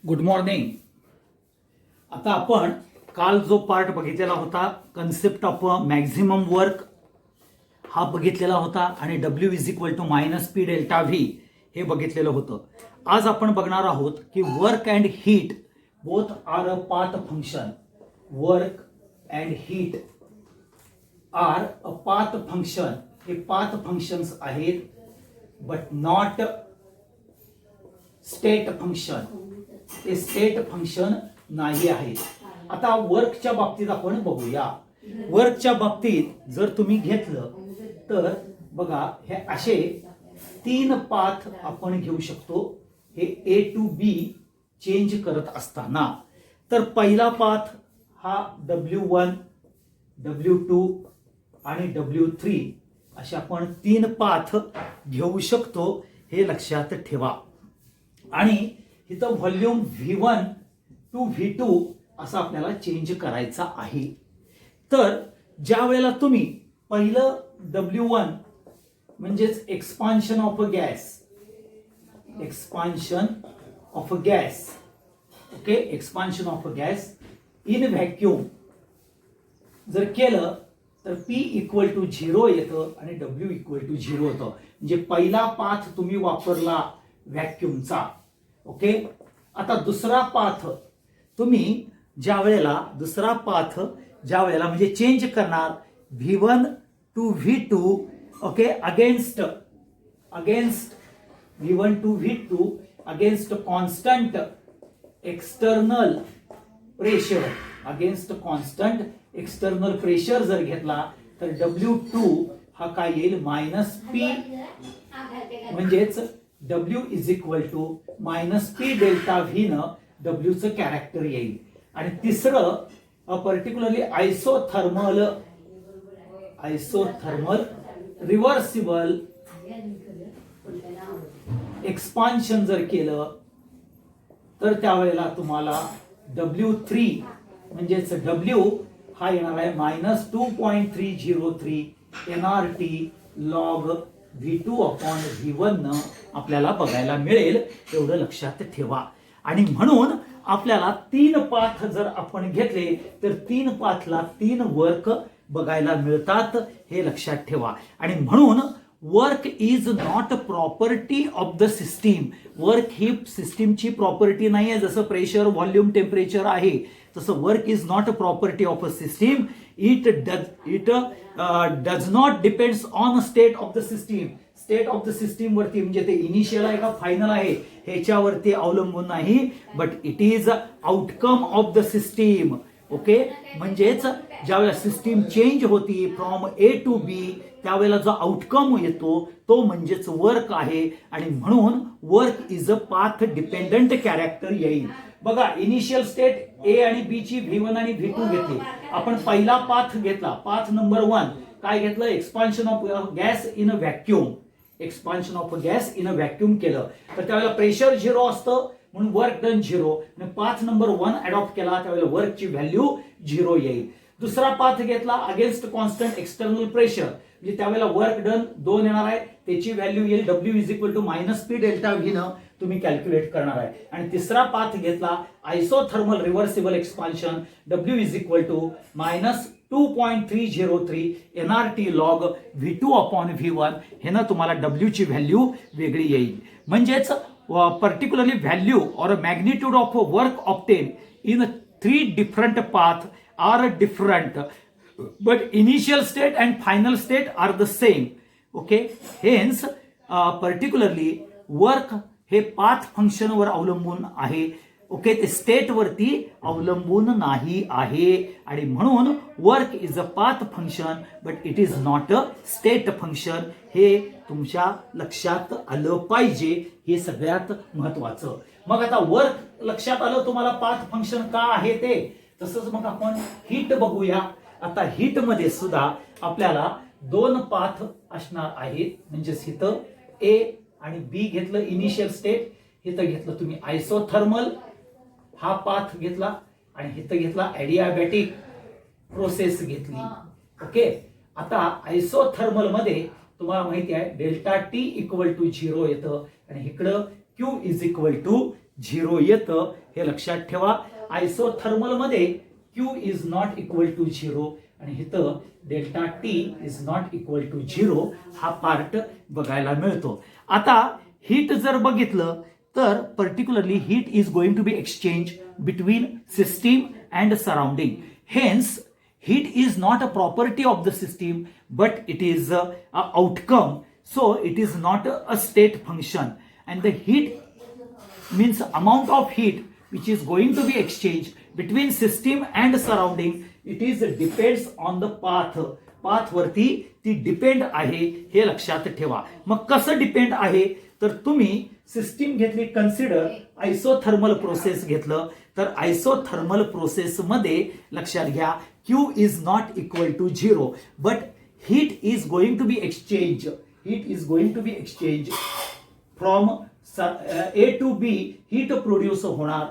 Good morning. आता आपण काल जो पार्ट बघितलेला होता कन्सेप्ट ऑफ मॅक्झिमम वर्क हा बघितलेला होता आणि W is equal to minus P delta V हे बघितलेलं होतं. आज आपण बघणार आहोत की work and heat both are a path function. Work and heat are a path function. हे पाथ फंक्शन्स आहेत बट नॉट स्टेट फंक्शन. ते स्टेट फंक्शन नाही आहे. आता वर्कच्या बाबतीत आपण बघूया. वर्कच्या बाबतीत जर तुम्ही घेतलं तर बघा हे असे तीन पाथ आपण घेऊ शकतो. हे A टू B चेंज करत असताना तर पहिला पाथ हा W1, W2 आणि W3 असे आपण तीन पाथ घेऊ शकतो. हे लक्षात ठेवा. आणि इथं व्हॉल्यूम V1 टू V2 असं आपल्याला चेंज करायचा आहे. तर ज्या वेळेला तुम्ही पहिलं W1 म्हणजेच expansion of a gas, expansion of a gas, okay, expansion of a gas in vacuum जर केलं तर P इक्वल टू 0 येतं आणि W इक्वल टू 0 होतं. म्हणजे पहिला पाथ तुम्ही वापरला व्हॅक्यूमचा. ओके. आता दुसरा पाथ तुम्ही ज्या वेळेला ज्या वेळेला म्हणजे चेंज करणार V1 to V2, okay, against V1 to V2 against constant external pressure, against constant external pressure जर घेतला तर W2 हा काय येईल मायनस P, म्हणजेच W is equal to minus P delta V न W चं कॅरेक्टर येईल. आणि तिसरं पर्टिक्युलरली आयसोथर्मल रिव्हर्सिबल एक्सपान्शन जर केलं तर त्यावेळेला तुम्हाला W3 म्हणजेच W हा येणार आहे minus 2.303 NRT log V2 upon V1 न आपल्याला बघायला मिळेल. एवढं लक्षात ठेवा. आणि म्हणून आपल्याला तीन पाथ जर आपण घेतले तर तीन पाथला तीन वर्क बघायला मिळतात. हे लक्षात ठेवा. आणि म्हणून work is not property of the system. Work ही सिस्टीमची प्रॉपर्टी नाही आहे. जसं प्रेशर, व्हॉल्यूम, टेम्परेचर आहे तसं work is not a property of a system. It does not depends on state of the system. State of the system वरती म्हणजे ते इनिशियल आहे का फायनल आहे ह्याच्यावरती अवलंबून नाही. But it is outcome of the system. Okay. म्हणजेच ज्यावेळेला सिस्टीम चेंज होती फ्रॉम A टू B त्यावेळेला जो आउटकम येतो तो म्हणजेच वर्क आहे. आणि म्हणून work is a path dependent character येईल. बघा इनिशियल स्टेट A आणि B ची V1 आणि V2 घेतली. आपण पहिला पाथ घेतला. पाथ नंबर 1 काय घेतलं? Expansion of gas in a vacuum. Expansion of gas in a vacuum केलं तर त्यावेळेला प्रेशर 0 असतं म्हणून वर्क डन 0. आणि पाथ नंबर 1 अडॉप्ट केला त्यावेळेला वर्कची व्हॅल्यू 0 येईल. दुसरा पाथ घेतला अगेन्स्ट कॉन्स्टंट एक्सटर्नल प्रेशर म्हणजे त्यावेळेला वर्क डन 2 येणार आहे. त्याची व्हॅल्यू येईल W is equal to minus P delta V न तुम्ही कॅल्क्युलेट करणार आहे. आणि तिसरा पाथ घेतला isothermal reversible expansion W is equal to minus 2.303 NRT log V2 upon V1 हे ना तुम्हाला W ची व्हॅल्यू वेगळी येईल. म्हणजेच पर्टिक्युलरली व्हॅल्यू और magnitude of work obtain in 3 different path are different but initial state and final state are the same. Okay. Hence particularly work हे path फंक्शनवर अवलंबून आहे. ओके. ते स्टेट वरती अवलंबून नाही आहे. आणि म्हणून work is a path function but it is not a state function. हे तुमच्या लक्षात आलं पाहिजे. हे सगळ्यात महत्वाचं. मग आता वर्क लक्षात आलं तुम्हाला पाथ फंक्शन का आहे ते. तसंच मग आपण हीट बघूया. आता हीट मध्ये सुद्धा आपल्याला दोन पाथ असणार आहेत. म्हणजेच इथं A आणि B घेतलं इनिशियल स्टेट. इथं घेतलं तुम्ही आयसोथर्मल हा पाथ घेतला आणि इथं घेतला ॲडियाबॅटिक प्रोसेस घेतली. ओके. आता आयसोथर्मल मध्ये तुम्हाला माहिती आहे डेल्टा T इक्वल टू 0 येतं आणि इकडं Q इज इक्वल टू 0 येतं हे लक्षात ठेवा. आयसोथर्मल मध्ये Q is not equal to 0 आणि इथं delta T is not equal to 0 हा पार्ट बघायला मिळतो. आता हीट जर बघितलं तर particularly heat is going to be exchange between system and surrounding. Hence heat is not a property of the system but it is a outcome, so it is not a state function, and the heat means amount of heat which is going to be exchanged between system and surrounding. It is depends on the path वरती ती depend आहे हे लक्षात ठेवा. मग कसं depend आहे तर तुम्ही सिस्टीम घेतली कन्सिडर आयसोथर्मल प्रोसेस घेतलं तर आयसोथर्मल प्रोसेस मध्ये लक्षात घ्या Q is not equal to 0 but heat is going to be exchanged. Heat is going to be exchanged from A to B. heat produce होणार,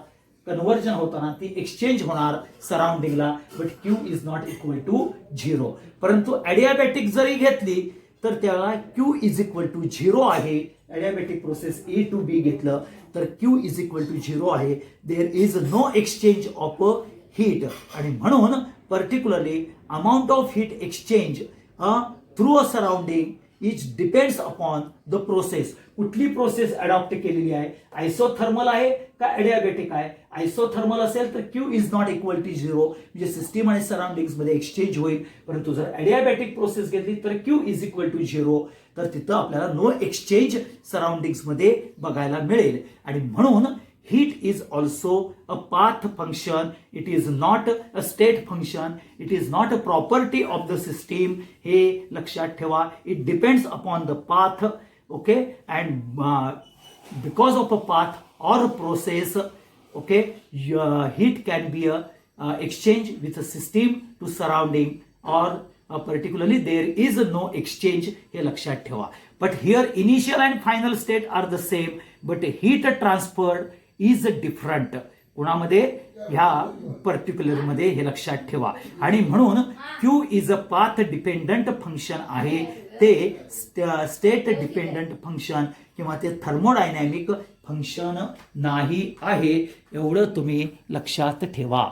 कन्वर्जन होताना ती exchange होणार सराउंडिंगला, but Q is not equal to 0. परंतु adiabatic जरी घेतली तर त्याला Q इज इक्वल टू 0 आहे. Adiabatic process A to B घेतलं तर Q इज इक्वल टू 0 आहे. There is no exchange of heat आणि म्हणून particularly amount of heat exchange through a surrounding it depends upon the process. कुठली process adopt केलेली आहे, isothermal आहे का ॲडियाबॅटिक आहे. आयसोथर्मल असेल तर Q is not equal to 0 म्हणजे सिस्टीम आणि सराउंडिंग्स मध्ये एक्सचेंज होईल. परंतु जर ॲडियाबॅटिक प्रोसेस घेतली तर Q इज इक्वल टू 0 तर तिथं आपल्याला नो एक्सचेंज सराउंडिंग्स मध्ये बघायला मिळेल. आणि म्हणून heat is also a path function. It is not a state function. It is not a property of the system. हे लक्षात ठेवा. It depends upon the path. Okay, and because of a path or a process, okay, heat can be a exchange with a system to surrounding or particularly there is no exchange. हे लक्षात ठेवा. But here initial and final state are the same, but heat transferred is different. कुणामध्ये ह्या particular मध्ये हे लक्षात ठेवा. आणि म्हणून Q is a path dependent function आहे. ते स्टेट डिपेंडंट फंक्शन किंवा ते थर्मोडायनॅमिक फंक्शन नाही आहे. एवढं तुम्ही लक्षात ठेवा.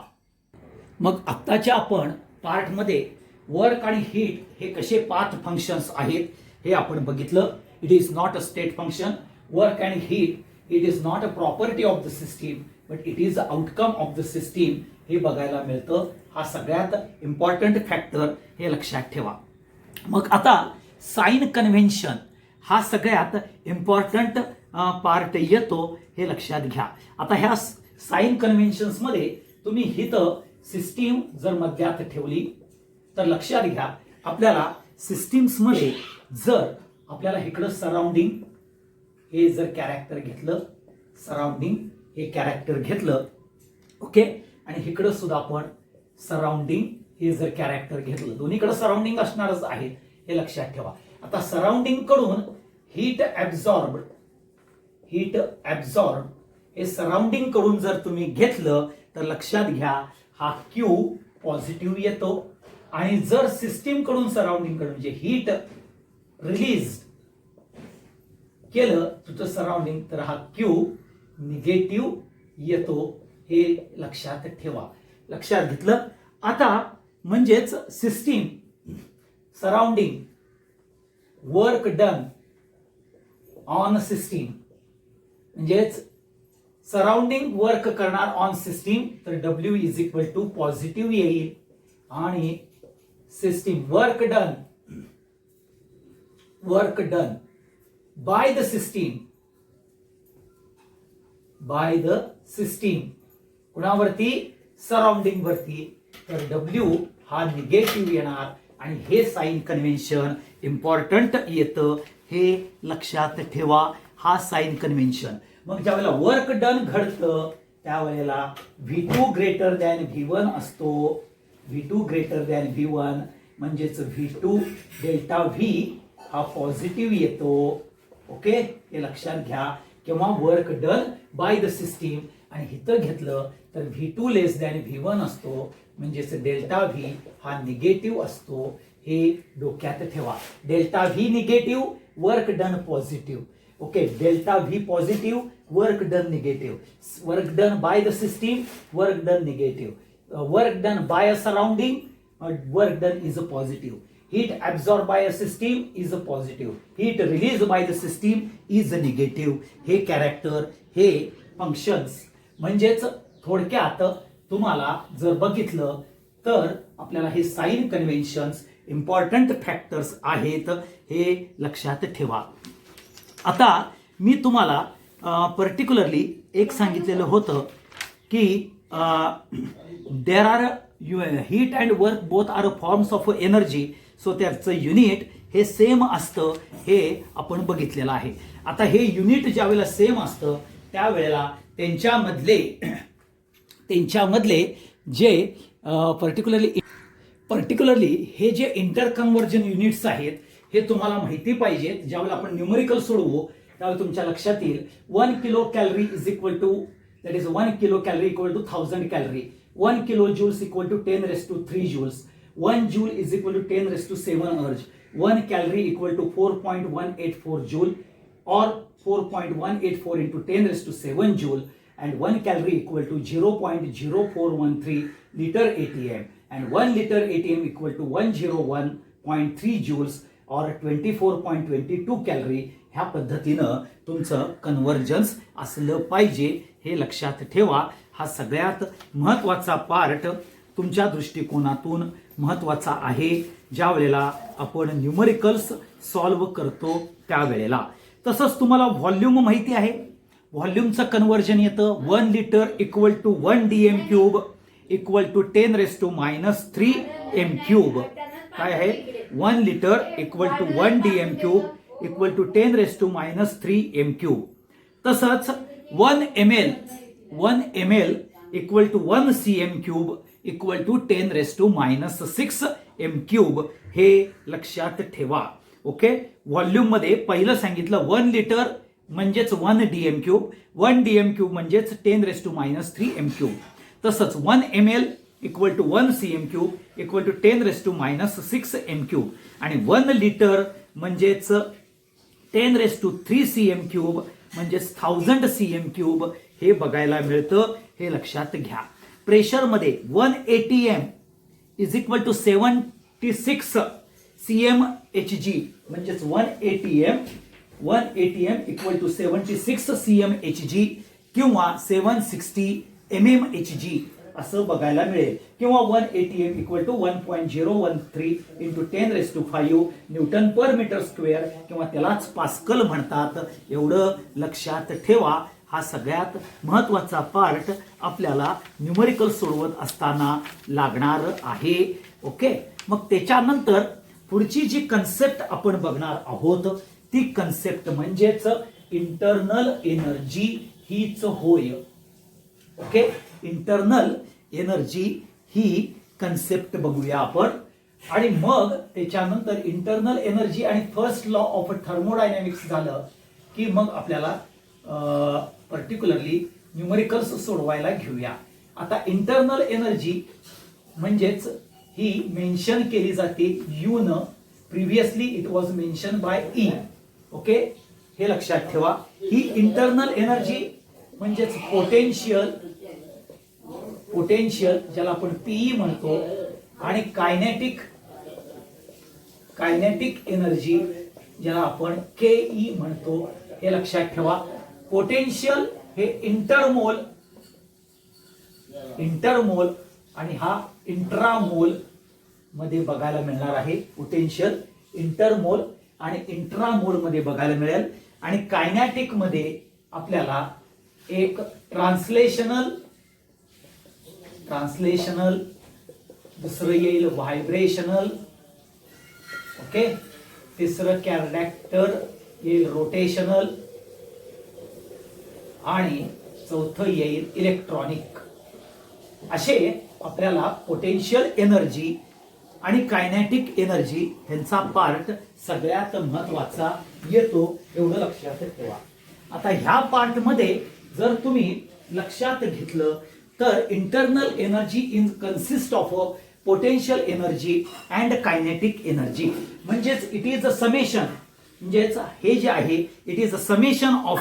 मग आत्ताच्या आपण पार्टमध्ये वर्क आणि हीट हे कसे पाथ फंक्शन्स आहेत हे आपण बघितलं. It is not a state function. Work and heat it is not a property of the system but it is the outcome of the system हे बघायला मिळतं. हा सगळ्यात इम्पॉर्टंट फॅक्टर हे लक्षात ठेवा. मग आता साइन कन्व्हेन्शन हा सगळ्यात इम्पॉर्टंट पार्ट येतो हे लक्षात घ्या. आता ह्या साइन कन्व्हेन्शन्स मध्ये तुम्ही हिथं सिस्टीम जर मध्यात ठेवली तर लक्षात घ्या आपल्याला सिस्टीम्स मध्ये जर आपल्याला इकडं सराउंडिंग हे जर कॅरेक्टर घेतलं, सराउंडिंग हे कॅरेक्टर घेतलं, ओके, आणि इकडं सुद्धा आपण सराउंडिंग हे जर कॅरेक्टर घेतलं, दोन्हीकडे सराउंडिंग असणारच आहे हे लक्षात ठेवा. आता सराउंडिंग कडून हीट ऍब्झॉर्ब हे सराउंडिंग कडून जर तुम्ही घेतलं तर लक्षात घ्या हा Q पॉझिटिव्ह येतो. आणि जर सिस्टीम कडून सराउंडिंग कडून म्हणजे हीट रिलीज केलं तुझं सराउंडिंग तर हा Q निगेटिव्ह येतो हे लक्षात ठेवा. लक्षात घेतलं. आता म्हणजेच system surrounding work done on system म्हणजेच सराउंडिंग वर्क करणार ऑन सिस्टीम तर W is equal to positive येईल. आणि system work done by the system कुणावरती सराउंडिंग वरती तर W हा निगेटिव्ह येणार. आणि हे साइन कन्व्हेन्शन इम्पॉर्टंट येतं हे लक्षात ठेवा. हा साइन कन्व्हेन्शन. मग ज्यावेळेला वर्क डन घडतं त्यावेळेला V2 ग्रेटर दॅन V1 असतो. V2 ग्रेटर दॅन V1 म्हणजेच V2 डेल्टा V हा पॉझिटिव्ह येतो. ओके, हे लक्षात घ्या. किंवा work done by the system आणि इथं घेतलं तर V2 लेस दॅन V1 असतो म्हणजेच डेल्टा V हा निगेटिव्ह असतो. हे डोक्यात ठेवा. Delta V negative, work done positive. Okay, delta V positive work done negative, work done by the system, work done negative, work done bye a surrounding, work done is a positive, heat absorbed by a system is a positive, heat released by the system is a negative. हे character, हे functions म्हणजेच थोडक्यात तुम्हाला जर बघितलं तर आपल्याला हे साइन कन्व्हेन्शन्स इम्पॉर्टंट फॅक्टर्स आहेत, हे लक्षात ठेवा. आता मी तुम्हाला पर्टिक्युलरली एक सांगितलेलं होतं की there are heat and work both are forms of energy, so त्याचं युनिट हे सेम असतं, हे आपण बघितलेलं आहे. आता हे युनिट ज्या वेळेला सेम असतं त्यावेळेला त्यांच्यामधले जे पर्टिक्युलरली हे जे इंटर कन्व्हर्जन युनिट्स आहेत हे तुम्हाला माहिती पाहिजेत. ज्यावेळेला आपण न्यूमरिकल सोडवू त्यावेळेला तुमच्या लक्षात येईल 1 kilo calorie is equal to, that is 1 kilo calorie equal to 1000 calorie, 1 kilo joules equal to 10⁻³ joules, 1 joule is equal to 10⁻⁷ erg, 1 calorie equal to 4.184 joule or 4.184 into 10⁻⁷ joule, and 1 calorie equal to 0.0413 liter ATM, and 1 liter ATM equal to 101.3 joules or 24.22 calorie. ह्या पद्धतीनं तुमचं convergence असलं पाहिजे, हे लक्षात ठेवा. हा सगळ्यात महत्वाचा पार्ट तुमच्या दृष्टिकोनातून महत्वाचा आहे ज्या वेळेला आपण न्यूमरिकल्स सॉल्व्ह करतो त्यावेळेला. तसंच तुम्हाला व्हॉल्यूम माहिती आहे, व्हॉल्यूमचं कन्व्हर्जन येतं 1 litre equal to 1 dm³ equal to 10⁻³ m³. काय आहे 1 litre equal to 1 dm³ equal to 10⁻³ m³. तसंच 1 ml equal to 1 cm³ equal to 10⁻⁶ m³. हे लक्षात ठेवा. ओके, व्हॉल्यूम मध्ये पहिलं सांगितलं 1 लिटर म्हणजेच 1 dm³, 1 dm³ म्हणजेच 10⁻³ m³. तसंच 1 ml equal to 1 cm³ equal to 10⁻⁶ m³. आणि 1 लिटर म्हणजेच 10⁻³ cm³ म्हणजेच 1000 cm³. हे बघायला मिळतं, हे लक्षात घ्या. प्रेशर मध्ये 1 atm is equal to 76 cmHg म्हणजेच 1 atm इक्वल टू 76 cmHg किंवा 760 mmHg असं बघायला मिळेल. किंवा 1 atm equal to 1.013 into 10⁵ newton per metre square किंवा त्यालाच पास्कल म्हणतात. एवढं लक्षात ठेवा. हा सगळ्यात महत्वाचा पार्ट आपल्याला न्यूमरिकल सोडवत असताना लागणार आहे. ओके, मग त्याच्यानंतर पुढची जी कन्सेप्ट आपण बघणार आहोत ती कन्सेप्ट म्हणजेच इंटरनल एनर्जी हीच होय. ओके, इंटरनल एनर्जी ही कन्सेप्ट बघूया आपण. आणि मग त्याच्यानंतर इंटरनल एनर्जी आणि फर्स्ट लॉ ऑफ थर्मोडायनॅमिक्स झालं की मग आपल्याला पर्टिक्युलरली न्यूमरिकल्स सोडवायला घेऊया. आता इंटरनल एनर्जी म्हणजेच ही मेन्शन केली जाते यू न, previously it was mention by E. Okay, हे लक्षात ठेवा. ही इंटरनल एनर्जी म्हणजेच पोटेन्शियल ज्याला आपण पीई म्हणतो, आणि कायनेटिक एनर्जी ज्याला आपण केई म्हणतो. हे लक्षात ठेवा. पोटेन्शियल हे इंटरमोल आणि हा इंट्रामोल मध्ये बघायला मिळणार आहे. पोटेन्शियल इंटरमोल आणि इंट्रामोल मध्ये बघायला मिळेल. आणि कायनेटिक मध्ये आपल्याला एक ट्रान्सलेशनल, दुसरं येईल व्हायब्रेशनल. ओके, तिसरं कॅरडॅक्टर येईल रोटेशनल, आणि चौथं येईल इलेक्ट्रॉनिक. असे आपल्याला पोटेन्शियल एनर्जी आणि कायनेटिक एनर्जी यांचा पार्ट सगळ्यात महत्वाचा येतो. एवढं लक्षात ठेवा. आता ह्या पार्ट मध्ये जर तुम्ही लक्षात घेतलं तर internal energy in consist of potential energy and kinetic energy. म्हणजेच इट इज अ समेशन, म्हणजेच हे जे आहे it is a summation of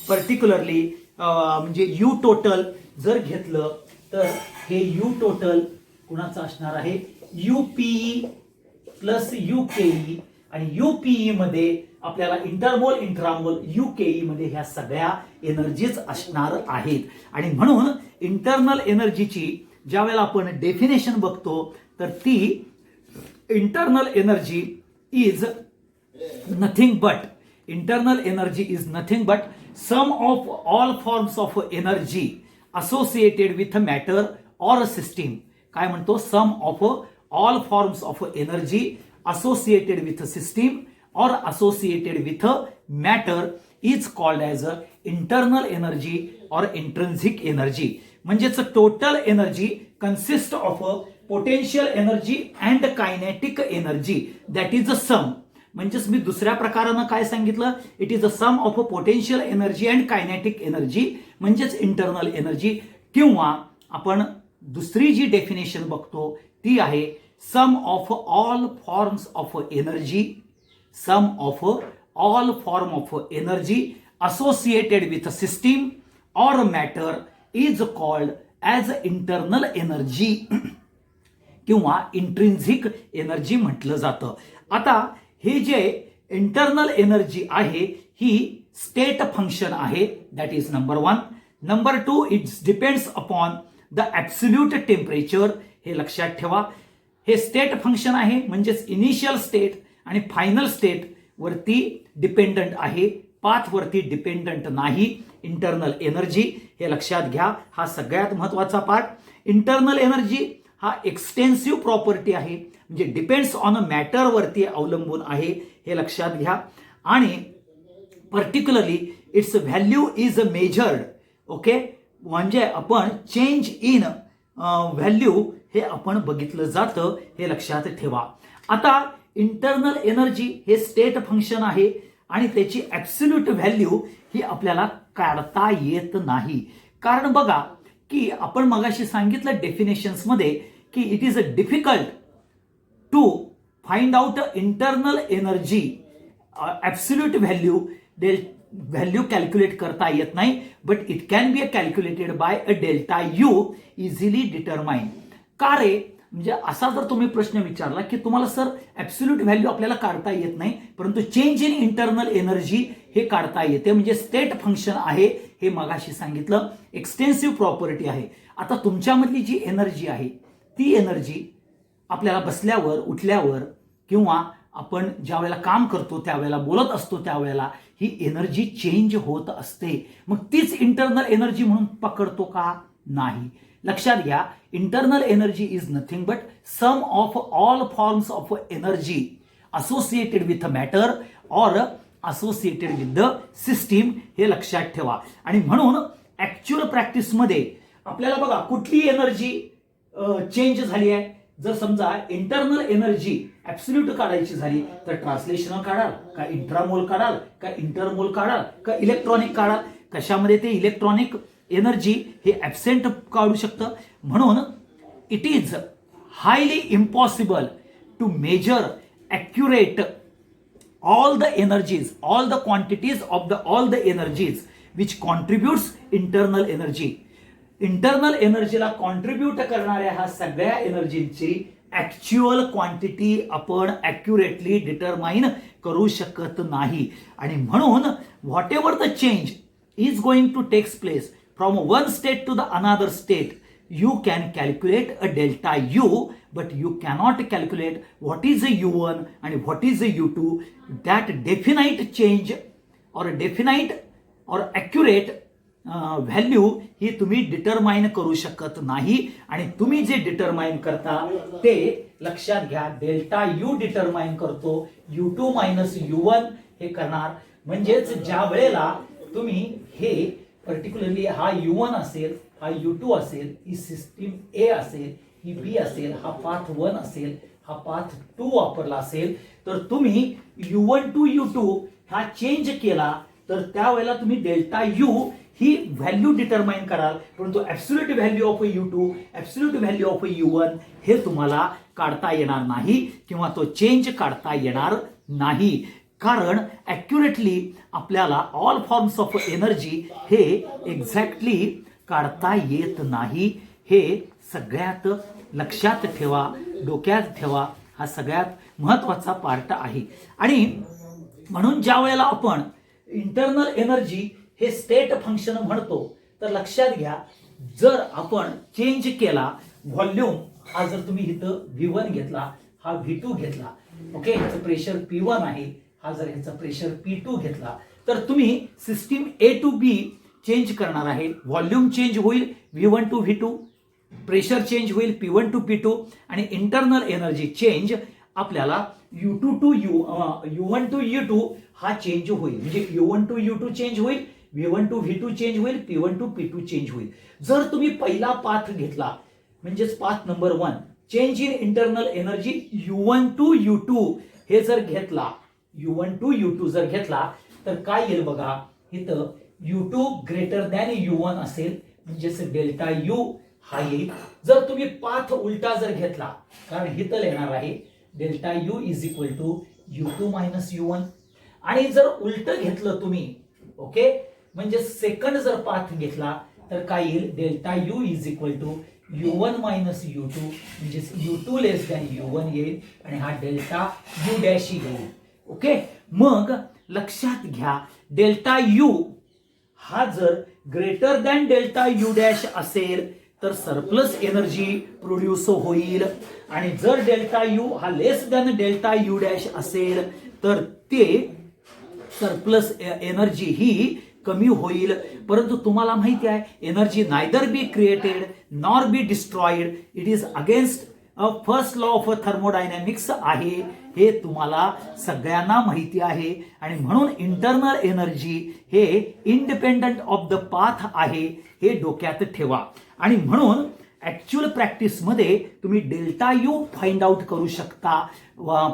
particularly म्हणजे यू टोटल जर घेतलं तर हे यू टोटल कुणाचं असणार आहे, यूपीई प्लस यूकेई, आणि यूपीई मध्ये आपल्याला इंटरमोल इंट्रामोल यूकेई मध्ये ह्या सगळ्या एनर्जीज असणार आहेत. आणि म्हणून इंटरनल एनर्जीची ज्या वेळेला आपण डेफिनेशन बघतो तर ती internal energy is nothing but sum of all forms of energy associated with matter or system. काय म्हणतो, sum of all forms of energy associated with a system or associated with a matter is called as a internal energy or intrinsic energy. म्हणजेच total energy consist of potential energy and kinetic energy that is a sum. म्हणजेच मी दुसऱ्या प्रकारानं काय सांगितलं, it is a sum of a potential energy and kinetic energy म्हणजेच internal energy. किंवा आपण दुसरी जी डेफिनेशन बघतो ती आहे sum of all forms of energy associated with a system or matter is called as internal energy किंवा intrinsic energy म्हटलं जातं. आता हे जे इंटरनल एनर्जी आहे ही स्टेट फंक्शन आहे, that is number 1. Number 2, it's depends upon the absolute temperature. हे लक्षात ठेवा, हे स्टेट फंक्शन आहे म्हणजेच इनिशियल स्टेट आणि फायनल स्टेट वरती डिपेंडंट आहे, पाथ वरती डिपेंडंट नाही. इंटरनल एनर्जी हे लक्षात घ्या, हा सगळ्यात महत्वाचा पार्ट. इंटरनल एनर्जी हा एक्सटेन्सिव्ह प्रॉपर्टी आहे, म्हणजे डिपेंड्स ऑन अ मॅटर वरती अवलंबून आहे, हे लक्षात घ्या. आणि particularly it's value is measured. Okay, म्हणजे आपण चेंज इन व्हॅल्यू हे आपण बघितलं जातं, हे लक्षात ठेवा. आता इंटरनल एनर्जी हे स्टेट फंक्शन आहे आणि त्याची ॲब्सोल्यूट व्हॅल्यू ही आपल्याला काढता येत नाही. कारण बघा की आपण मगाशी सांगितलं डेफिनेशन्स मध्ये की it is a difficult to find out internal energy absolute value calculate करता येत नाही, but it can be calculated by a delta U easily determine. का रे, म्हणजे असा जर तुम्ही प्रश्न विचारला की तुम्हाला सर ॲब्सोल्यूट व्हॅल्यू आपल्याला काढता येत नाही परंतु चेंज इन इंटरनल एनर्जी हे काढता येते, म्हणजे स्टेट फंक्शन आहे, हे मगाशी सांगितलं एक्सटेन्सिव्ह प्रॉपर्टी आहे. आता तुमच्यामधली जी एनर्जी आहे ती एनर्जी आपल्याला बसल्यावर उठल्यावर किंवा आपण ज्या वेळेला काम करतो त्यावेळेला बोलत असतो त्यावेळेला ही एनर्जी चेंज होत असते. मग तीच इंटरनल एनर्जी म्हणून पकडतो का? नाही. लक्षात घ्या, internal energy is nothing but sum of all forms of energy associated with matter or associated with the system, हे लक्षात ठेवा. आणि म्हणून ऍक्च्युअल प्रॅक्टिसमध्ये आपल्याला बघा कुठली एनर्जी चेंज झाली आहे. जर समजा इंटरनल एनर्जी ऍब्सोल्यूट काढायची झाली तर ट्रान्सलेशनल काढाल का, इंट्रामोल काढाल का, इंटरमोल काढाल का, इलेक्ट्रॉनिक काढाल. कशामध्ये ते इलेक्ट्रॉनिक एनर्जी हे ॲब्सेंट काढू शकतं. म्हणून it is highly impossible to measure accurate all the energies, all the quantities of the all the energies which contributes internal energy. Internal एनर्जीला कॉन्ट्रीब्यूट करणाऱ्या ह्या सगळ्या एनर्जीची ऍक्च्युअल क्वांटिटी आपण ॲक्युरेटली डिटरमाइन करू शकत नाही. आणि म्हणून whatever the change is going to takes place from one state to the another state, you can calculate a delta u, but you cannot calculate what is a u1 and what is a u2. That definite change or definite or accurate value ही तुम्ही determine करू शकत नाही. आणि तुम्ही जे determine करता ते लक्षात घ्या, डेल्टा यू डिटरमाइन करतो, u2 मायनस u1 हे करणार. म्हणजेच ज्या वेळेला तुम्ही हे पर्टिक्युलरली हा u1 असेल, हा u2 असेल, ही सिस्टीम ए असेल, ही बी असेल, हा पाथ 1 असेल, हा पाथ 2 वापरला असेल, तर तुम्ही u1 टू u2 हा चेंज केला तर त्यावेळेला तुम्ही डेल्टा यू ही व्हॅल्यू डिटरमाइन कराल, परंतु absolute value of u2, absolute value of u1 हे तुम्हाला काढता येणार नाही किंवा तो चेंज काढता येणार नाही. कारण ॲक्युरेटली आपल्याला ऑल फॉर्म्स ऑफ एनर्जी हे एक्झॅक्टली काढता येत नाही. हे सगळ्यात लक्षात ठेवा, डोक्यात ठेवा. हा सगळ्यात महत्त्वाचा पार्ट आहे. आणि म्हणून ज्या वेळेला आपण इंटरनल एनर्जी हे स्टेट फंक्शन म्हणतो, तर लक्षात घ्या, जर आपण चेंज केला व्हॉल्यूम, हा जर तुम्ही इथं V1 घेतला, हा V2 घेतला, ओके, ह्याचं प्रेशर P1 आहे, हा जर ह्याचा प्रेशर P2 घेतला, तर तुम्ही system A to B change करणार आहे. व्हॉल्यूम चेंज होईल V1 to V2, pressure change होईल P1 टू P2, आणि इंटरनल एनर्जी चेंज आपल्याला U2 to U1 to U2 हा चेंज होईल. म्हणजे U1 टू U2 चेंज होईल, V1 टू V2 चेंज होईल, P1 टू P2 चेंज होईल. जर तुम्ही पहिला पाथ घेतला, म्हणजेच path number 1, change in internal energy U1 to U2 हे जर घेतला, U1 टू U2 जर घेतला, तर काय येईल बघा, इथं U2 ग्रेटर दॅन U1 असेल, म्हणजेच डेल्टा U हा येईल. जर तुम्ही पाथ उलटा जर घेतला, कारण इथं येणार आहे delta U is equal to U2 minus U1, आणि जर उलट घेतलं तुम्ही, ओके, म्हणजे सेकंड जर पाथ घेतला, तर काय येईल, delta U is equal to U1 minus U2, म्हणजे U2 लेस दॅन U1 येईल, आणि हा डेल्टा U डॅश येईल. ओके, मग लक्षात घ्या, डेल्टा U हा जर greater than delta U dash असेल, तर सरप्लस एनर्जी प्रोड्यूस होईल, आणि जर डेल्टा U हा लेस दॅन डेल्टा U डॅश असेल, तर ते सरप्लस एनर्जी ही कमी होईल. परंतु तुम्हाला माहिती आहे, energy neither be created nor be destroyed, it is against first law of thermodynamics आहे, हे तुम्हाला सगळ्यांना माहिती आहे. आणि म्हणून इंटरनल एनर्जी हे इंडिपेंडंट ऑफ द पाथ आहे, हे डोक्यात ठेवा. आणि म्हणून ऍक्च्युअल प्रॅक्टिसमध्ये तुम्ही डेल्टा U फाइंड आउट करू शकता,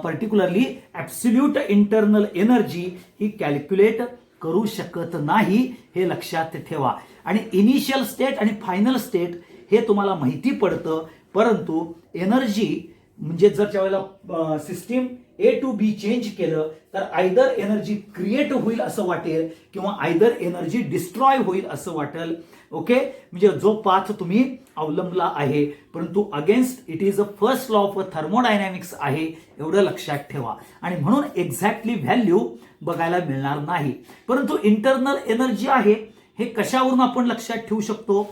पर्टिक्युलरली ऍब्सोल्यूट इंटरनल एनर्जी ही कॅल्क्युलेट करू शकत नाही, हे लक्षात ठेवा. आणि इनिशियल स्टेट आणि फायनल स्टेट हे तुम्हाला माहिती पडतं, परंतु एनर्जी म्हणजे जर त्यावेळेला system A to B change केलं, तर आयदर एनर्जी क्रिएट होईल असं वाटेल, किंवा आयदर एनर्जी डिस्ट्रॉय होईल असं वाटेल. ओके, म्हणजे जो पाथ तुम्ही अवलंबला आहे, परंतु against it is a first law of thermodynamics आहे, एवढं लक्षात ठेवा. आणि म्हणून एक्झॅक्टली व्हॅल्यू बघायला मिळणार नाही. परंतु इंटरनल एनर्जी आहे हे कशावरून आपण लक्षात ठेवू शकतो,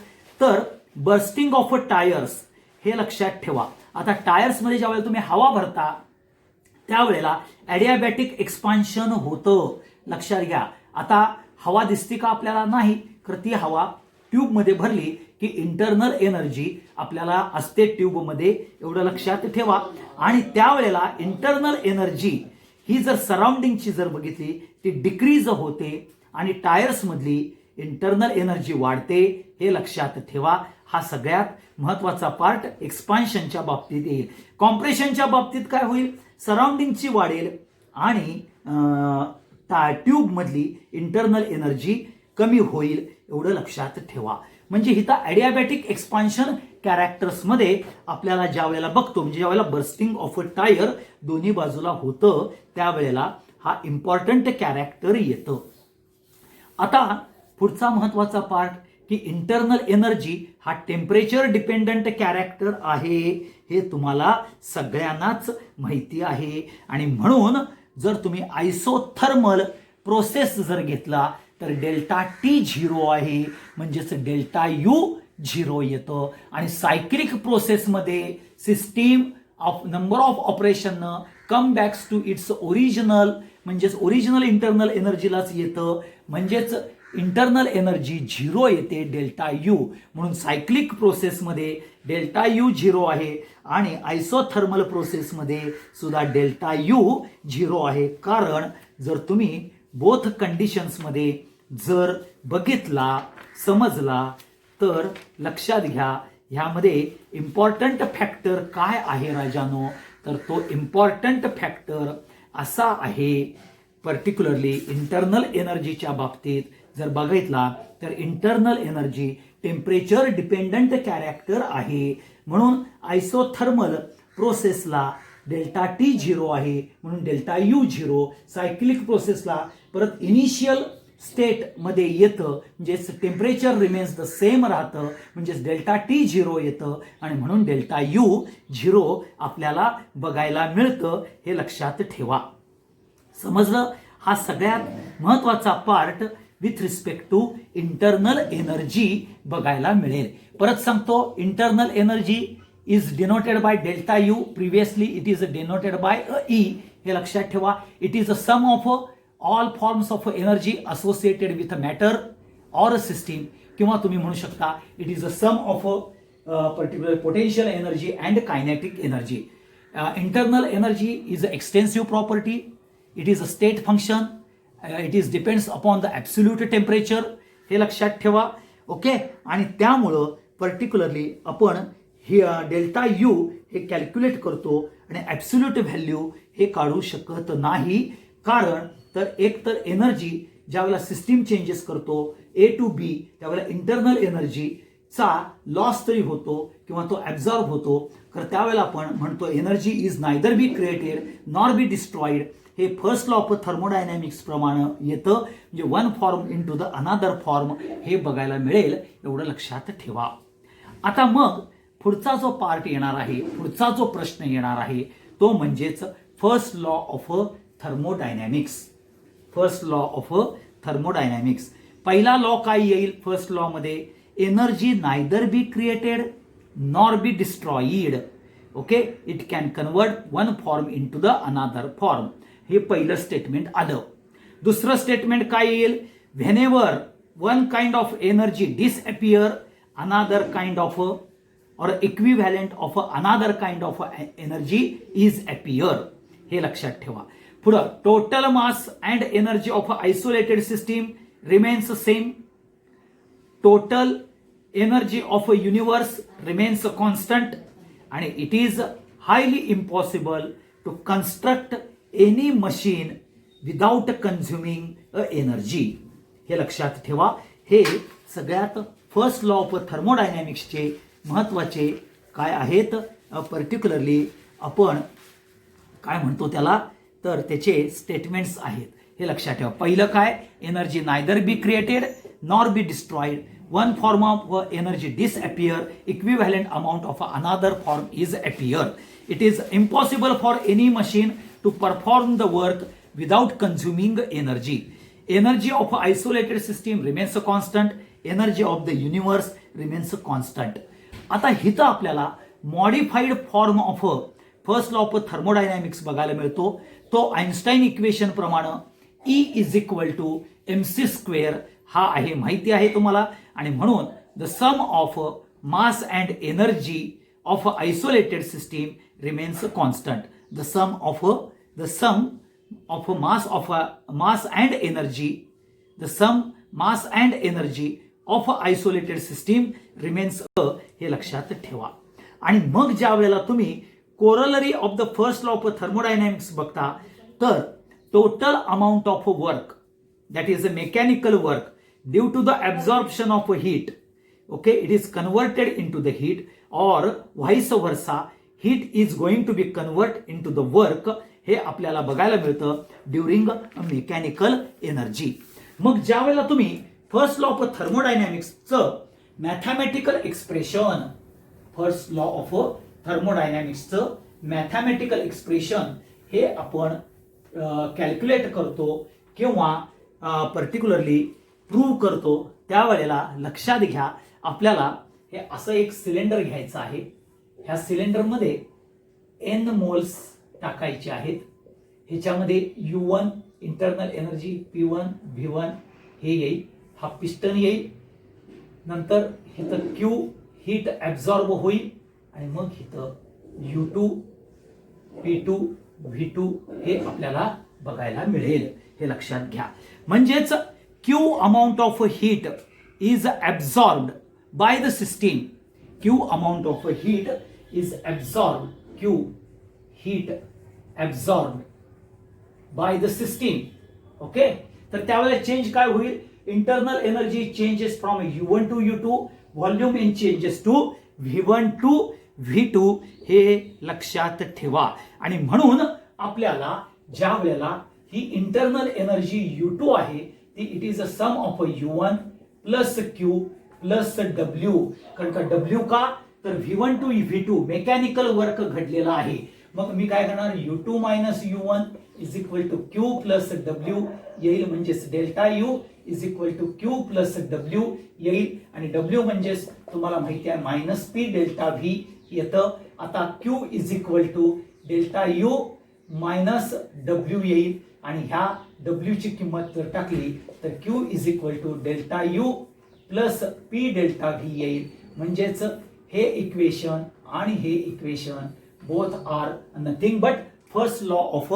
तर बर्स्टिंग ऑफ टायर्स हे लक्षात ठेवा. आता टायर्स मध्ये ज्यावेळेला तुम्ही हवा भरता, त्यावेळेला ॲडियाबॅटिक एक्सपान्शन होतं, लक्षात घ्या. आता हवा दिसते का आपल्याला, नाही, तर ती हवा ट्यूब मध्ये भरली की इंटरनल एनर्जी आपल्याला असते ट्यूब मध्ये, एवढं लक्षात ठेवा. आणि त्यावेळेला इंटरनल एनर्जी ही जर सराउंडिंगची जर बघितली, ती डिक्रीज होते, आणि टायर्स मधली इंटरनल एनर्जी वाढते, हे लक्षात ठेवा. हा सगळ्यात महत्वाचा पार्ट एक्सपान्शनच्या बाबतीत येईल. कॉम्प्रेशनच्या बाबतीत काय होईल, सराउंडिंगची वाढेल, आणि ट्यूब मधली इंटरनल एनर्जी कमी होईल, एवढं लक्षात ठेवा. म्हणजे इथं ॲडियाबॅटिक एक्सपान्शन कॅरेक्टर्समध्ये आपल्याला ज्या वेळेला बघतो, म्हणजे ज्या वेळेला बर्स्टिंग ऑफ अ टायर दोन्ही बाजूला होतं, त्यावेळेला हा इम्पॉर्टंट कॅरेक्टर येतं. आता पुढचा महत्वाचा पार्ट की इंटरनल एनर्जी हा टेम्परेचर डिपेंडंट कॅरेक्टर आहे, हे तुम्हाला सगळ्यांनाच माहिती आहे. आणि म्हणून जर तुम्ही आयसोथर्मल प्रोसेस जर घेतला, तर डेल्टा T 0 आहे, म्हणजेच डेल्टा U 0 येतं. आणि सायक्लिक प्रोसेसमध्ये system of number of operation come backs to its original, म्हणजेच ओरिजिनल इंटरनल एनर्जीलाच येतं, म्हणजेच इंटरनल एनर्जी 0 येते, डेल्टा U. म्हणून सायक्लिक प्रोसेसमध्ये डेल्टा U 0 आहे, आणि आयसोथर्मल प्रोसेसमध्ये सुद्धा डेल्टा U 0 आहे. कारण जर तुम्ही बोथ कंडिशन्समध्ये जर बघितला, समजला, तर लक्षात घ्या, ह्यामध्ये इम्पॉर्टंट फॅक्टर काय आहे राजानो, तर तो इम्पॉर्टंट फॅक्टर असा आहे, पर्टिक्युलरली इंटरनल एनर्जीच्या बाबतीत जर बघितला, तर internal energy temperature dependent character आहे. म्हणून आयसोथर्मल प्रोसेसला डेल्टा टी झिरो आहे म्हणून डेल्टा यू झिरो. सायक्लिक प्रोसेसला परत इनिशियल स्टेटमध्ये येतं म्हणजेच टेम्परेचर रिमेन्स द सेम राहतं म्हणजेच डेल्टा टी झिरो येतं आणि म्हणून डेल्टा यू झिरो आपल्याला बघायला मिळतं. हे लक्षात ठेवा. समजलं? हा सगळ्यात महत्वाचा part with respect to internal energy बघायला मिळेल. परत सांगतो, internal energy is denoted by delta U. Previously it is denoted by E. हे लक्षात ठेवा. It is a sum of all forms of energy associated with a matter or a system, किंवा तुम्ही म्हणू शकता it is a sum of particular potential energy and kinetic energy. Internal energy is a extensive property. It is a state function. It is depends upon the absolute temperature. हे लक्षात ठेवा. Okay. आणि त्यामुळं particularly आपण हे delta U हे calculate करतो आणि ॲब्सोल्यूट व्हॅल्यू हे काढू शकत नाही. कारण तर एक तर एनर्जी ज्यावेळेला सिस्टीम चेंजेस करतो ए टू बी त्यावेळेला इंटरनल एनर्जीचा लॉस तरी होतो किंवा तो ॲब्झॉर्ब होतो. तर त्यावेळेला आपण म्हणतो energy is neither be created nor be destroyed. हे फर्स्ट लॉ ऑफ थर्मोडायनॅमिक्स प्रमाणे येतं. म्हणजे one form in to the another form हे बघायला मिळेल. एवढं लक्षात ठेवा. आता मग पुढचा जो पार्ट येणार आहे, पुढचा जो प्रश्न येणार आहे तो म्हणजेच first law of thermodynamics. First law of thermodynamics. पहिला लॉ काय येईल फर्स्ट लॉ मध्ये? Energy neither be created nor be destroyed. Okay. It can convert one form in to the another form. हे पहिलं स्टेटमेंट आलं. दुसरं स्टेटमेंट काय येईल? Whenever one kind of energy disappear another kind of or equivalent of another kind of energy is appear. हे लक्षात ठेवा. पुढं total mass and energy of isolated system remains same. Total energy of universe remains constant आणि it is highly impossible to construct any machine without consuming a energy. हे लक्षात ठेवा. हे सगळ्यात फर्स्ट लॉ ऑफ थर्मोडायनॅमिक्सचे महत्वाचे काय आहेत, पर्टिक्युलरली आपण काय म्हणतो त्याला, तर त्याचे स्टेटमेंट्स आहेत. हे लक्षात ठेवा. पहिलं काय? Energy neither be created nor be destroyed. One form of energy disappear. Equivalent amount of another form is appear. It is impossible for any machine to perform the work without consuming energy. Energy of isolated system remains constant. Energy of the universe remains constant. आता हिथं आपल्याला modified form of first law of thermodynamics बघायला मिळतो. तो Einstein equation प्रमाणे E is equal to mc square हा आहे, माहिती आहे तुम्हाला. आणि म्हणून the sum of mass and energy of isolated system remains constant. The sum of mass and energy, the sum mass and energy of isolated system remains हे लक्षात ठेवा. आणि मग ज्या वेळेला तुम्ही corollary of the first law of thermodynamics बघता तर total amount of work that is a mechanical work due to the absorption of heat. Okay. It is converted in to the heat or vice versa. Heat is going to be convert in to the work. हे आपल्याला बघायला मिळतं during a mechanical energy. मग ज्या वेळेला तुम्ही first law of थर्मोडायनॅमिक्सचं mathematical expression, first law of थर्मोडायनॅमिक्सचं मॅथमॅटिकल एक्सप्रेशन हे आपण कॅल्क्युलेट करतो किंवा पर्टिक्युलरली प्रूव्ह करतो, त्यावेळेला लक्षात घ्या आपल्याला हे असं एक सिलेंडर घ्यायचं आहे. ह्या सिलेंडरमध्ये n मोल्स टाकायचे आहेत. ह्याच्यामध्ये U1 internal energy P1 V1 हे येईल. हा पिस्टन येईल. नंतर इथं Q हीट ॲब्झॉर्ब होईल आणि मग इथं U2 P2 V2 हे आपल्याला बघायला मिळेल. हे लक्षात घ्या. म्हणजेच Q amount of heat is absorbed by the system. Q amount of heat is absorbed. Q heat absorbed by the system. Okay. तर त्यावेळेला चेंज काय होईल? Internal energy changes from U1 to U2. Volume in changes to V1 to V2 हे लक्षात ठेवा. आणि म्हणून आपल्याला ज्या वेळेला ही इंटरनल एनर्जी U2 आहे ती it is a sum of U1 plus Q plus W. कारण का W का तर V1 to V2 mechanical work घडलेला आहे. मग मी काय करणार U2 minus U1 is equal to Q plus W येईल, म्हणजेच delta U is equal to Q plus W येईल. आणि W म्हणजेच तुम्हाला माहिती आहे मायनस P डेल्टा V येतं. आता Q is equal to delta U minus W येईल. आणि ह्या W ची किंमत जर टाकली तर Q is equal to delta U plus P delta V येईल. म्हणजेच हे इक्वेशन आणि हे equation both are nothing but first law of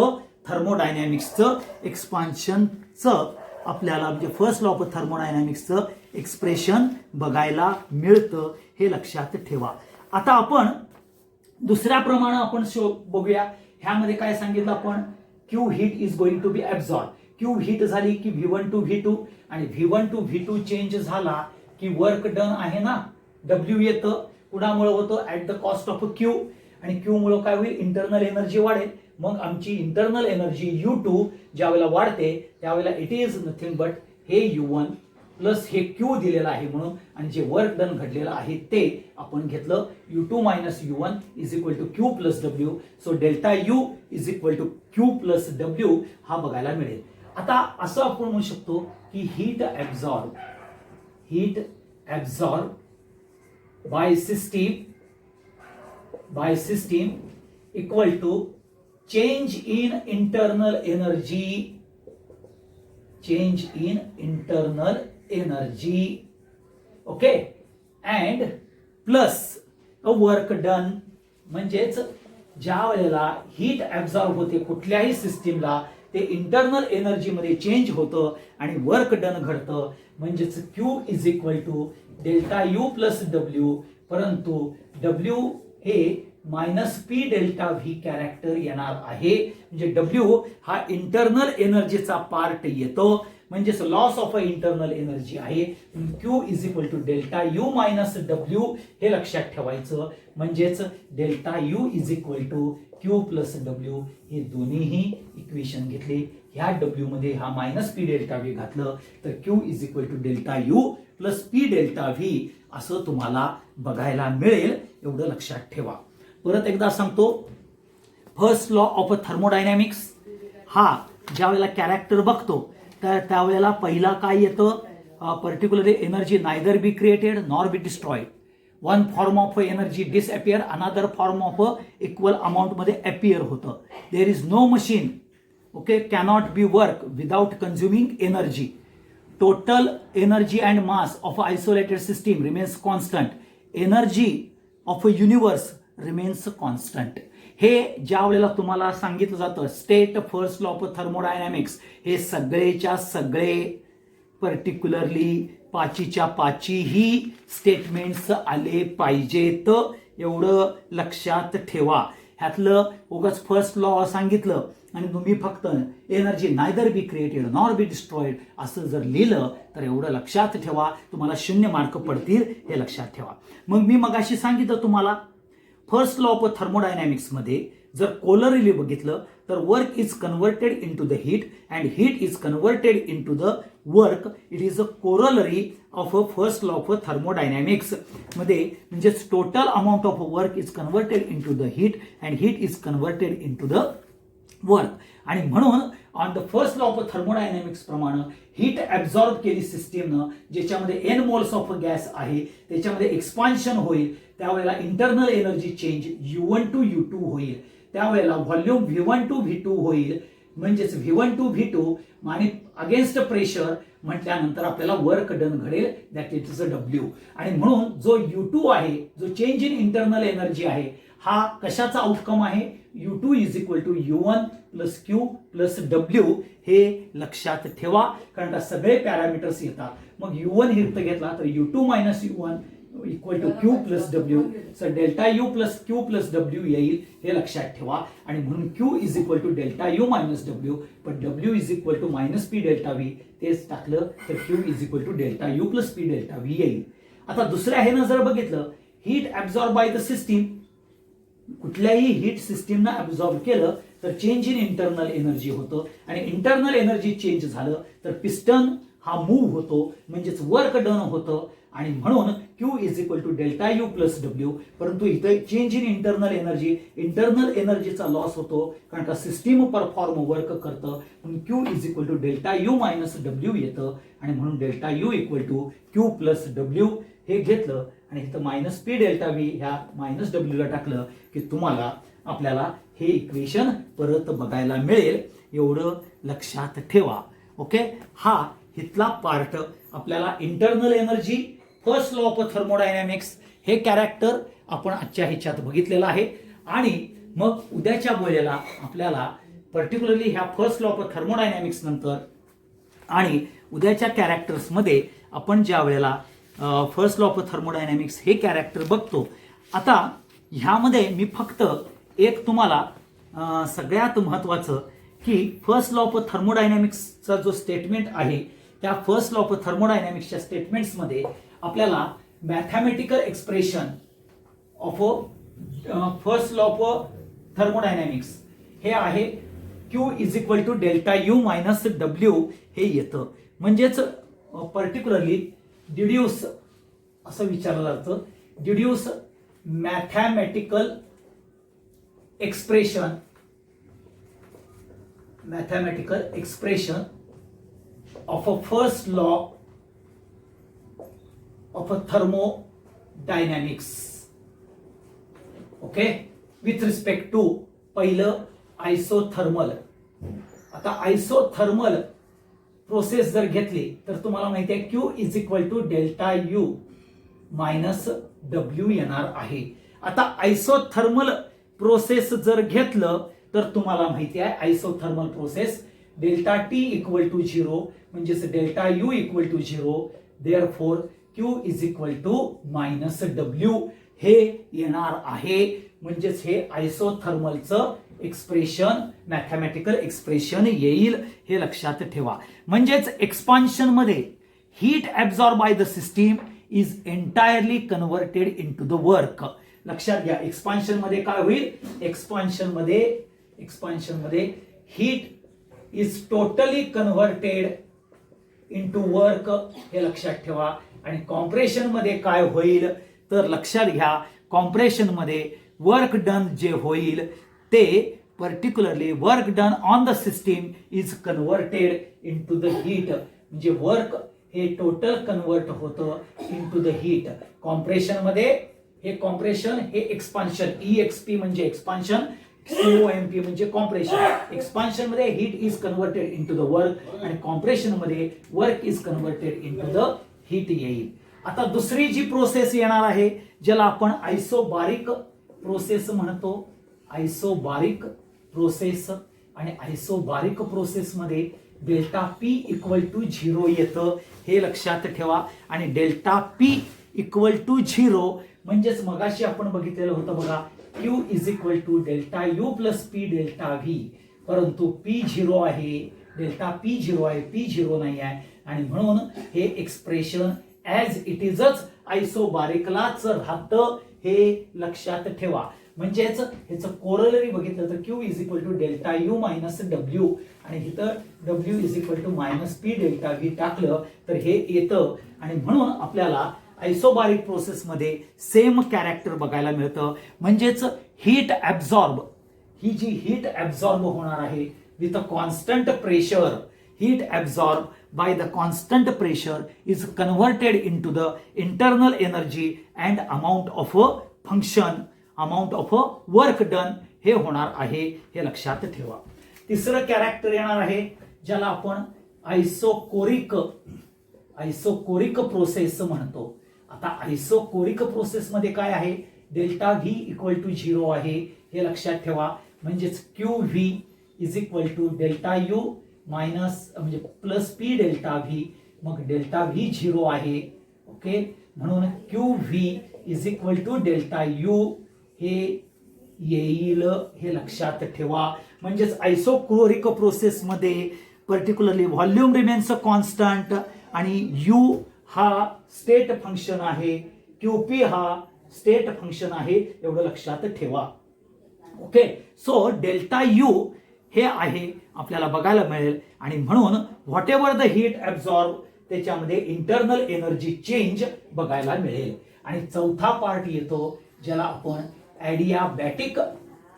थर्मोडायनॅमिक्सचं एक्सपान्शनचं आपल्याला म्हणजे फर्स्ट लॉ ऑफ थर्मोडायनॅमिक्सचं एक्सप्रेशन बघायला मिळतं, हे लक्षात ठेवा. आता आपण दुसऱ्या प्रमाणे आपण बघूया. ह्यामध्ये काय सांगितलं आपण Q heat is going to be absorb. Q heat झाली की V1 टू V2 आणि V1 टू V2 चेंज झाला की वर्क डन आहे ना W येतं. कुणामुळे होतं at the cost of Q. आणि Q मुळे काय होईल इंटरनल एनर्जी वाढेल. मग आमची इंटरनल एनर्जी U2 ज्या वेळेला वाढते त्यावेळेला इट इज नथिंग बट हे U1 प्लस हे Q दिलेलं आहे म्हणून. आणि जे वर्क डन घडलेलं आहे ते आपण घेतलं U2 minus U1 is equal to Q plus W. So delta U is equal to Q plus W हा बघायला मिळेल. आता असं आपण म्हणू शकतो की heat absorb by system equal to change in internal energy okay and plus a work done. म्हणजेच ज्या वेळेला हीट ॲब्झॉर्ब होते कुठल्याही सिस्टीमला ते इंटरनल एनर्जी मध्ये चेंज होतं आणि वर्क डन घडतं. म्हणजेच Q is equal to delta U plus W. परंतु W हे minus P delta V character येणार आहे. म्हणजे W हा इंटरनल एनर्जीचा पार्ट येतो. म्हणजेच loss of a internal energy आहे. Q is equal to delta U minus W हे लक्षात ठेवायचं. म्हणजेच delta U is equal to Q plus W हे दोन्हीही इक्वेशन घेतले. ह्या W मध्ये हा मायनस P डेल्टा V घातलं तर Q is equal to delta U plus P delta V असं तुम्हाला बघायला मिळेल. एवढं लक्षात ठेवा. परत एकदा सांगतो फर्स्ट लॉ ऑफ थर्मोडायनॅमिक्स हा ज्या वेळेला कॅरेक्टर बघतो तर त्यावेळेला पहिला काय येतं particularly energy neither be created nor be destroyed. One form of energy disappear another form of equal amount मध्ये अपियर होतं. There is no machine okay cannot be work without consuming energy. Total energy and mass of isolated system remains constant. Energy of a universe remains constant. हे ज्या वेळेला तुम्हाला सांगितलं जातं state first law of thermodynamics हे सगळेच्या सगळे particularly पाचीच्या पाची ही स्टेटमेंट्स आले पाहिजेत. एवढं लक्षात ठेवा. ह्यातलं उगाच फर्स्ट लॉ सांगितलं आणि तुम्ही फक्त energy neither be created nor be destroyed असं जर लिहिलं तर एवढं लक्षात ठेवा तुम्हाला 0 मार्क पडतील. हे लक्षात ठेवा. मग मी मगाशी सांगितलं तुम्हाला फर्स्ट लॉ ऑफ थर्मोडायनॅमिक्स मध्ये जर कोलरली बघितलं तर work is converted into the heat and heat is converted into the work. It is a corollary of a first law of thermodynamics मध्ये. म्हणजेच total amount of work is converted into the heat and heat is converted into the work. आणि म्हणून on the first law of thermodynamics प्रमाणे heat absorb केली सिस्टीमनं ज्याच्यामध्ये n moles of gas आहे त्याच्यामध्ये expansion होईल. त्यावेळेला internal energy change U1 to U2 होईल. त्यावेळेला व्हॉल्यूम V1 टू V2 होईल. म्हणजेच V1 टू V2 आणि अगेन्स्ट प्रेशर म्हटल्यानंतर आपल्याला वर्क डन घडेल that it is a W. आणि म्हणून जो U2 आहे जो चेंज इन इंटरनल एनर्जी आहे हा कशाचा आउटकम आहे U2 is equal to U1 plus Q plus W. हे लक्षात ठेवा कारण का सगळे पॅरामीटर्स येतात. मग U1 हित घेतला तर U2 minus U1 equal to Q plus W. Sir delta U plus Q plus W येईल. हे लक्षात ठेवा. आणि म्हणून Q is equal to delta U minus W पण W is equal to minus P delta V. तेच टाकलं तर Q is equal to delta U plus P delta V येईल. आता दुसऱ्या ह्यानं जर बघितलं heat absorb by the system कुठल्याही हीट सिस्टीमनं ऍब्झॉर्ब केलं तर चेंज इन इंटरनल एनर्जी होतं आणि इंटरनल एनर्जी चेंज झालं तर पिस्टन हा मूव्ह होतो म्हणजेच वर्क डन होतं आणि म्हणून Q is equal to delta U plus W. परंतु इथे चेंज इन इंटरनल एनर्जीचा लॉस होतो कारण का सिस्टीम परफॉर्म वर्क करतं म्हणून Q is equal to delta U minus W येतं आणि म्हणून delta U equal to Q plus W हे घेतलं आणि इथं मायनस पी डेल्टा व्ही ह्या मायनस डब्ल्यू ला टाकलं की तुम्हाला आपल्याला हे इक्वेशन परत बघायला मिळेल. एवढं लक्षात ठेवा. ओके, हा इथला पार्ट आपल्याला internal energy, first law of thermodynamics हे कॅरेक्टर आपण आजच्या ह्याच्यात बघितलेलं आहे आणि मग उद्याच्या वेळेला आपल्याला पर्टिक्युलरली ह्या फर्स्ट लॉ ऑफ थर्मोडायनॅमिक्स नंतर आणि उद्याच्या कॅरेक्टर्समध्ये आपण ज्या वेळेला फर्स्ट लॉ ऑफ थर्मोडायनॅमिक्स हे कॅरेक्टर बघतो. आता ह्यामध्ये मी फक्त एक तुम्हाला सगळ्यात महत्वाचं की फर्स्ट लॉ ऑफ थर्मोडायनॅमिक्सचा जो स्टेटमेंट आहे त्या फर्स्ट लॉ ऑफ थर्मोडायनॅमिक्सच्या स्टेटमेंट्समध्ये आपल्याला mathematical expression of first law of thermodynamics हे आहे Q is equal to delta U minus W हे येतं. म्हणजेच पर्टिक्युलरली डिड्यूस असं विचारलं जातं, deduce mathematical expression of a first law of a thermodynamics. Okay, with respect to पहिलं isothermal. आता आयसोथर्मल प्रोसेस जर घेतली तर तुम्हाला माहिती आहे Q is equal to delta U minus W येणार आहे. आता आयसोथर्मल प्रोसेस जर घेतलं तर तुम्हाला माहिती आहे isothermal process delta T equal to 0 म्हणजेच delta U equal to 0. Therefore Q is equal to minus W हे येणार आहे. म्हणजेच हे आयसोथर्मलचं एक्सप्रेशन, मॅथमॅटिकल एक्सप्रेशन येईल हे लक्षात ठेवा. म्हणजेच एक्सपान्शन मध्ये heat absorb bye the system is entirely converted into the work. लक्षात घ्या, एक्सपान्शन मध्ये काय होईल, एक्सपान्शन मध्ये heat is totally converted into work हे लक्षात ठेवा. आणि कॉम्प्रेशन मध्ये काय होईल तर लक्षात घ्या, कॉम्प्रेशन मध्ये वर्क डन जे होईल ते particularly work done on the system is converted into the heat. म्हणजे वर्क हे टोटल कन्व्हर्ट होतं इनटू द हीट. कॉम्प्रेशन मध्ये हे कॉम्प्रेशन हे एक्सपान्शन, EXP म्हणजे एक्सपान्शन, COMP म्हणजे कॉम्प्रेशन. एक्सपान्शन मध्ये heat is converted into the work आणि कॉम्प्रेशन मध्ये work is converted into the heat येईल. आता दुसरी जी प्रोसेस येणार आहे ज्याला आपण आयसोबारिक प्रोसेस म्हणतो, आयसोबारिक प्रोसेस. आणि आयसोबारिक प्रोसेस मध्ये डेल्टा P इक्वल टू 0 येतं हे लक्षात ठेवा. आणि डेल्टा P इक्वल टू 0 म्हणजेच मगाशी आपण बघितलेलं होतं बघा, Q is equal to delta U plus P delta V. परंतु P 0 आहे, डेल्टा P 0 आहे, P 0 नाही आहे आणि म्हणून हे एक्सप्रेशन ऍज इट इजच आयसोबारिकलाच राहतं हे लक्षात ठेवा. म्हणजेच ह्याचं कोरलरी बघितलं तर Q is equal to delta U minus W आणि इथं W is equal to minus P delta V टाकलं तर हे येतं. आणि म्हणून आपल्याला आयसोबारिक प्रोसेस मध्ये सेम कॅरेक्टर बघायला मिळतं. म्हणजेच हीट ऍब्झॉर्ब, ही जी हीट ऍब्झॉर्ब होणार आहे with a constant pressure, heat absorb by the constant pressure is converted into the internal energy and amount of a function, amount of a work done हे होणार आहे हे लक्षात ठेवा. तिसरं कॅरेक्टर येणार आहे ज्याला आपण आयसोकोरिक प्रोसेस म्हणतो. आता आयसोकोरिक प्रोसेस मध्ये काय आहे, डेल्टा व्ही इक्वल टू 0 आहे हे लक्षात ठेवा. म्हणजेच QV is equal to delta U minus म्हणजे प्लस पी डेल्टा व्ही. मग डेल्टा व्ही 0 आहे. ओके, म्हणून QV is equal to delta U हे येईल हे लक्षात ठेवा. म्हणजेच आयसोकोरिक प्रोसेस मध्ये पर्टिक्युलरली व्हॉल्यूम रिमेन्स कॉन्स्टंट आणि U हा स्टेट फंक्शन आहे, QP हा स्टेट फंक्शन आहे एवढं लक्षात ठेवा. ओके, सो डेल्टा यू हे आहे आपल्याला बघायला मिळेल. आणि म्हणून whatever the heat absorb त्याच्यामध्ये इंटरनल एनर्जी चेंज बघायला मिळेल. आणि चौथा पार्ट येतो ज्याला आपण ॲडियाबॅटिक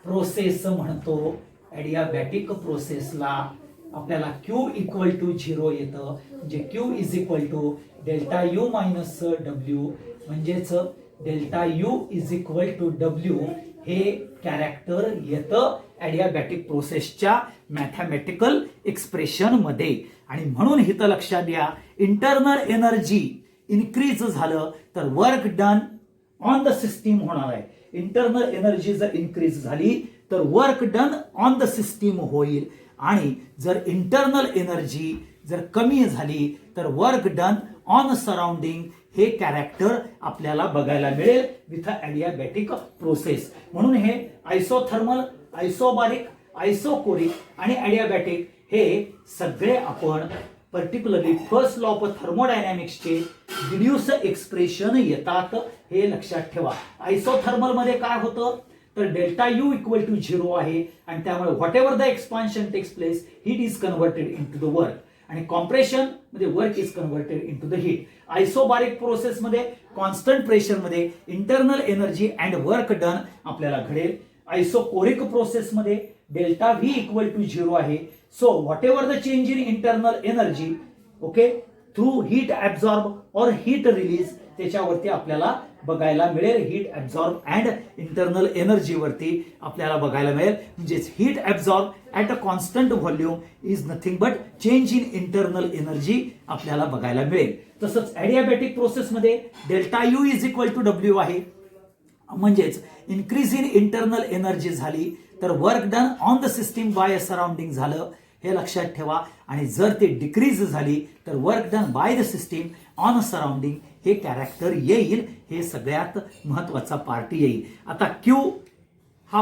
प्रोसेस म्हणतो. ॲडियाबॅटिक प्रोसेसला आपल्याला Q इक्वल टू 0 येतं, म्हणजे Q is equal to delta U minus W, म्हणजेच delta you is equal to W हे कॅरेक्टर येतं ॲडियाबॅटिक प्रोसेसच्या मॅथमॅटिकल एक्सप्रेशन मध्ये. आणि म्हणून इथं लक्षात द्या, इंटरनल एनर्जी इन्क्रीज झालं तर work done on the system होणार आहे. इंटरनल एनर्जी जर इन्क्रीज झाली तर work done on the system होईल. आणि जर इंटरनल एनर्जी जर कमी झाली तर वर्क डन ऑन सराउंडिंग हे कॅरेक्टर आपल्याला बघायला मिळेल विथ ॲडियाबॅटिक प्रोसेस. म्हणून हे आयसोथर्मल, आयसोबारिक, आयसोकोरिक आणि ॲडियाबॅटिक हे सगळे आपण पर्टिक्युलरली फर्स्ट लॉ ऑफ थर्मोडायनॅमिक्सचे डिड्यूस एक्सप्रेशन येतात, हे लक्षात ठेवा. आयसोथर्मल मध्ये काय होतं तर डेल्टा यू इक्वल टू 0 आहे आणि त्यामुळे whatever the expansion takes place, heat is converted into the work. आणि कॉम्प्रेशन मध्ये work is converted into the heat. Isobaric process मध्ये कॉन्स्टंट प्रेशर मध्ये internal energy and work done आपल्याला घडेल. Isochoric process मध्ये डेल्टा व्ही इक्वल टू 0 आहे. So whatever the change in internal energy, okay, through heat absorb और heat release त्याच्यावरती आपल्याला बघायला मिळेल. Heat absorb and internal energy वरती आपल्याला बघायला मिळेल. म्हणजेच heat absorb at a constant volume is nothing but change in internal energy आपल्याला बघायला मिळेल. तसंच ॲडियाबॅटिक प्रोसेसमध्ये delta you is equal to W आहे. म्हणजेच इन्क्रीज इन इंटरनल एनर्जी झाली तर work done on the system by surrounding झालं, हे लक्षात ठेवा. आणि जर ते डिक्रीज झाली तर work done by the system on surrounding हे कॅरेक्टर येईल. हे सगळ्यात महत्वाचा पार्ट येईल. आता क्यू हा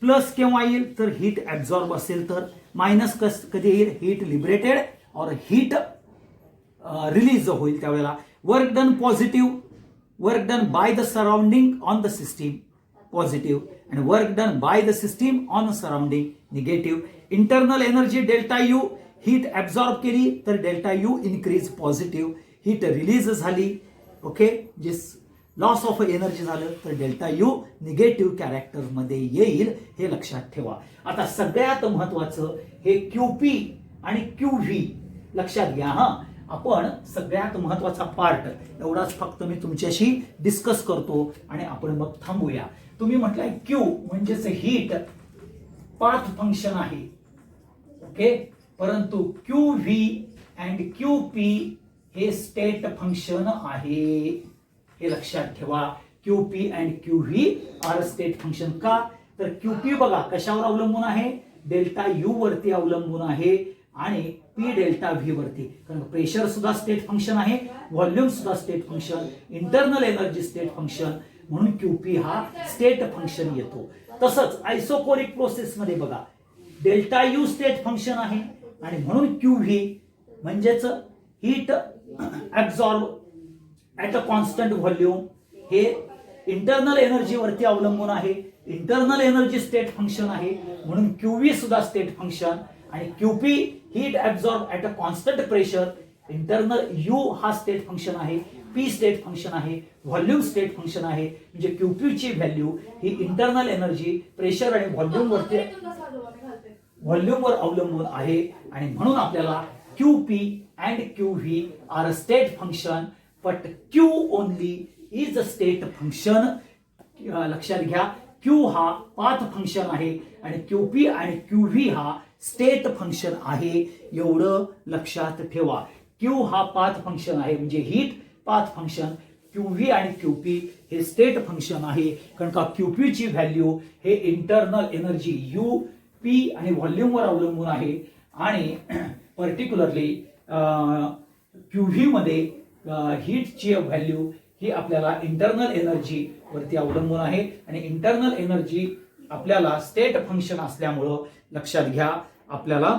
प्लस केव्हा येईल तर हीट ऍब्झॉर्ब असेल तर, मायनस कधी येईल हीट लिबरेटेड और हीट रिलीज होईल त्यावेळेला. Work done positive, work done by the surrounding on the system positive आणि work done by the system on surrounding negative. Internal energy delta U heat absorb केली तर delta U increase positive. Heat release झाली, okay, जे loss of energy झालं तर delta you negative character मध्ये येईल, हे लक्षात ठेवा. आता सगळ्यात महत्वाचं हे QP आणि QV लक्षात घ्या. हा आपण सगळ्यात महत्वाचा पार्ट एवढाच फक्त मी तुमच्याशी डिस्कस करतो आणि आपण मग थांबूया. तुम्ही म्हटलंय Q म्हणजेच हीट पाथ फंक्शन आहे, ओके, परंतु QV अँड QP हे स्टेट फंक्शन आहे, हे लक्षात ठेवा. QP and QV are state function. का तर QP बघा कशावर अवलंबून आहे, डेल्टा यू वरती अवलंबून आहे आणि P डेल्टा व्ही वरती. कारण प्रेशर सुद्धा स्टेट फंक्शन आहे, व्हॉल्यूम सुद्धा state function, internal energy state function, म्हणून QP हा स्टेट फंक्शन येतो. तसंच आयसोकोरिक प्रोसेस मध्ये बघा डेल्टा यू स्टेट फंक्शन आहे आणि म्हणून QV म्हणजेच heat absorb at a constant volume हे इंटरनल एनर्जी वरती अवलंबून आहे. इंटरनल एनर्जी स्टेट फंक्शन आहे म्हणून QV सुद्धा स्टेट फंक्शन आणि QP heat absorb at a constant pressure. Internal u हा स्टेट फंक्शन आहे, P स्टेट फंक्शन आहे, व्हॉल्यूम स्टेट फंक्शन आहे. म्हणजे QP ची व्हॅल्यू ही इंटरनल एनर्जी प्रेशर आणि व्हॉल्यूमवर अवलंबून आहे आणि म्हणून आपल्याला QP and QV are state function but Q only is a state function. लक्षात घ्या, Q हा पाथ फंक्शन आहे आणि QP आणि QV हा स्टेट फंक्शन आहे, एवढं लक्षात ठेवा. Q हा पाथ फंक्शन आहे म्हणजे हीट पाथ फंक्शन, QV आणि QP हे स्टेट फंक्शन आहे. कारण का QP ची व्हॅल्यू हे इंटरनल एनर्जी U, P आणि व्हॉल्यूमवर अवलंबून आहे आणि पर्टिक्युलरली QV मध्ये हीटची व्हॅल्यू ही आपल्याला इंटरनल एनर्जी वरती अवलंबून आहे आणि इंटरनल एनर्जी आपल्याला स्टेट फंक्शन असल्यामुळं लक्षात घ्या आपल्याला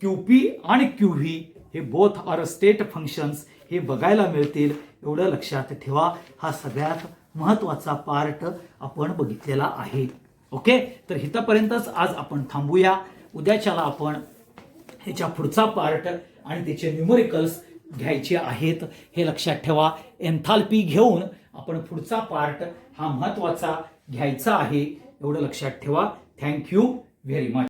QP आणि QV हे बोथ आर स्टेट फंक्शन्स हे बघायला मिळतील, एवढं लक्षात ठेवा. हा सगळ्यात महत्वाचा पार्ट आपण बघितलेला आहे. ओके, तर इथपर्यंतच आज आपण थांबूया. उद्याच्याला आपण ह्याच्या पुढचा पार्ट आणि त्याचे न्यूमरिकल्स घ्यायचे आहेत हे लक्षात ठेवा. एन्थाल्पी घेऊन आपण पुढचा पार्ट हा महत्त्वाचा घ्यायचा आहे, एवढं लक्षात ठेवा. Thank you very much.